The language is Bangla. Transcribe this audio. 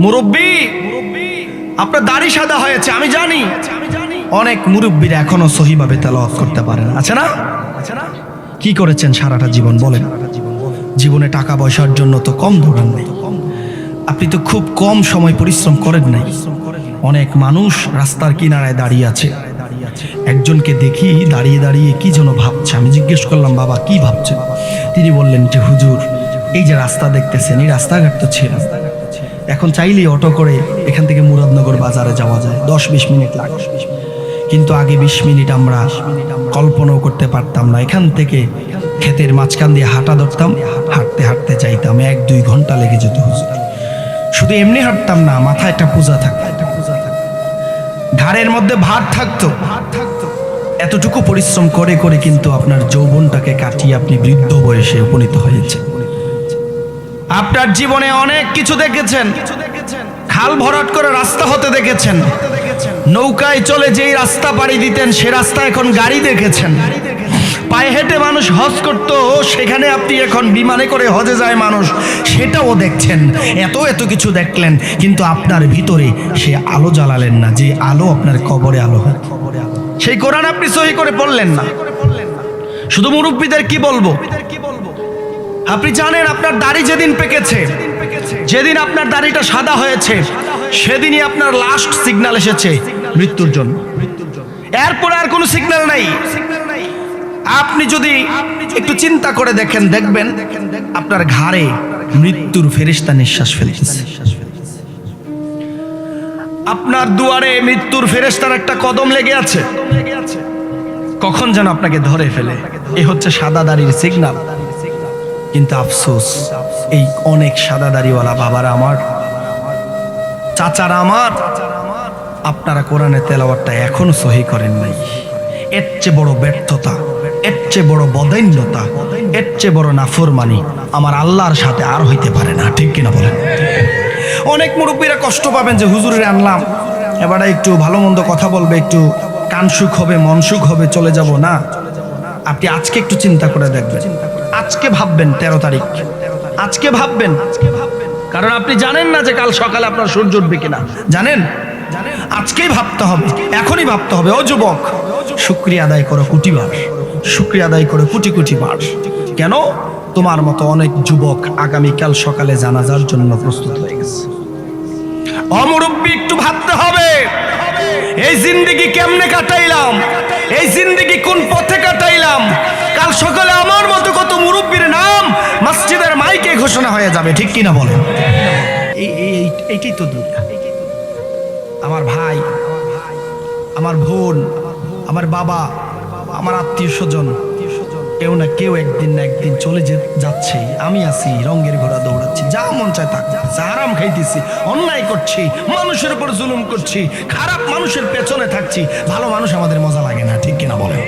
মুরব্বী, আপনার দাড়ি সাদা হয়েছে আমি জানি। অনেক মুরব্বীরা এখনো সহিভাবে তেলাওয়াত করতে পারে না, আছে না? কি করেছেন সারাটা জীবন বলেন? জীবনে টাকা পয়সার জন্য তো কম দৌড়ান নেই, আপনি তো খুব কম সময় পরিশ্রম করেন নাই। অনেক মানুষ রাস্তার কিনারায় দাঁড়িয়ে আছে, একজনকে দেখি দাঁড়িয়ে দাঁড়িয়ে কি যেন ভাবছে। আমি জিজ্ঞেস করলাম, বাবা কি ভাবছেন? তিনি বললেন যে হুজুর, এই যে রাস্তা দেখতেছেন, এই রাস্তাঘাট তো ছিল, এখন চাইলেই অটো করে এখান থেকে মুরাদনগর বাজারে যাওয়া যায়, 10-20 মিনিট লাগে। কিন্তু আগে 20 মিনিট আমরা কল্পনাও করতে পারতাম না। এখান থেকে ক্ষেতের মাঝখান দিয়ে হাঁটা ধরতাম, হাঁটতে হাঁটতে যাইতাম 1-2 ঘন্টা লেগে যেত হুজুর। শুধু এমনি হাঁটতাম না, মাথায় একটা পূজা থাকতো, ঘাড়ের মধ্যে ভার থাকতো। এতটুকু পরিশ্রম করে করে কিন্তু আপনার যৌবনটাকে কাটিয়ে আপনি বৃদ্ধ বয়সে উপনীত হয়েছেন। আপনার জীবনে অনেক কিছু দেখেছেন, খাল ভরাট করে রাস্তা হতে দেখেছেন, নৌকায় চলে যেই রাস্তা পাড়ি দিতেন সে রাস্তা এখন গাড়ি দেখেছেন, পায়ে হেঁটে মানুষ হজ করতো সেখানে আপনি এখন বিমানে করে হজে যায় মানুষ, সেটাও দেখছেন। এত কিছু দেখলেন, কিন্তু আপনার ভিতরে সে আলো জ্বালালেন না, যে আলো আপনার কবরে আলো হয়। সেই কোরআন আপনি সহি করে পড়লেন না। শুধু মুরব্বীদের কি বলবো, আপনি জানেন আপনার দাড়ি যেদিন পেকেছে, যেদিন আপনার দাড়িটা সাদা হয়েছে, সেদিনই আপনার লাস্ট সিগন্যাল এসেছে মৃত্যুর জন্য। এরপরে আর কোনো সিগন্যাল নাই। আপনি যদি একটু চিন্তা করে দেখেন, দেখবেন আপনার ঘাড়ে মৃত্যুর ফেরেশতা নিঃশ্বাস ফেলতেছে। আপনার দুয়ারে মৃত্যুর ফেরেশতার একটা কদম লেগে আছে, কখন যেন আপনাকে ধরে ফেলে। এ হচ্ছে সাদা দাড়ির সিগন্যাল। কিন্তু আফসোস, এই অনেক সাদা দাড়িওয়ালা বাবারা আমার, চাচারা আমার, আপনারা কোরআনের তেলাওয়াতটা এখনো সহি করেন নাই। এর চেয়ে বড় ব্যর্থতা, এর চেয়ে বড় বদান্যতা, এর চেয়ে বড় নাফরমানি আমার আল্লাহর সাথে আর হইতে পারে না, ঠিক কিনা বলেন? অনেক মুরব্বীরা কষ্ট পাবেন যে হুজুরে আনলাম, এবারে একটু ভালো মন্দ কথা বলবে, একটু কান সুখ হবে, মন সুখ হবে, চলে যাব না। আপনি আজকে একটু চিন্তা করে দেখবেন, আজকে ভাববেন 13 তারিখ, আজকে ভাববেন, কারণ আপনি জানেন না যে কাল সকালে আপনার সূর্য উঠবে কিনা, জানেন? আজকেই ভাবতে হবে, এখনই ভাবতে হবে। ও যুবক, শুকরিয়া আদায় করো কোটিবার, শুকরিয়া আদায় করো কোটি কোটি বার। কেন? তোমার মতো অনেক যুবক আগামীকাল সকালে জানাজার জন্য প্রস্তুত হয়ে গেছে। অমুরব্বী, একটু ভাবতে হবে, এই জিন্দেগি কেমনে কাটাইলাম, এই জিন্দেগি কোন পথে কাটাইলাম। কাল সকালে আমার মতো কত মুরব্বীর নাম মসজিদের মাইকে ঘোষণা হয়ে যাবে, ঠিক কিনা বলেন? এইটাই তো দুনিয়া। আমার ভাই, আমার বোন, আমার বাবা, আমার আত্মীয় স্বজন, কেউ না কেউ একদিন না একদিন চলে যাচ্ছে। আমি আছি রঙের ঘোড়া দৌড়াচ্ছি, যা মন চায় তা করতেছি, আরাম খাইতেছি, অন্যায় করছি, মানুষের উপর জুলুম করছি, খারাপ মানুষের পেছনে থাকছি, ভালো মানুষ আমাদের মজা লাগে না, ঠিক কিনা বলেন?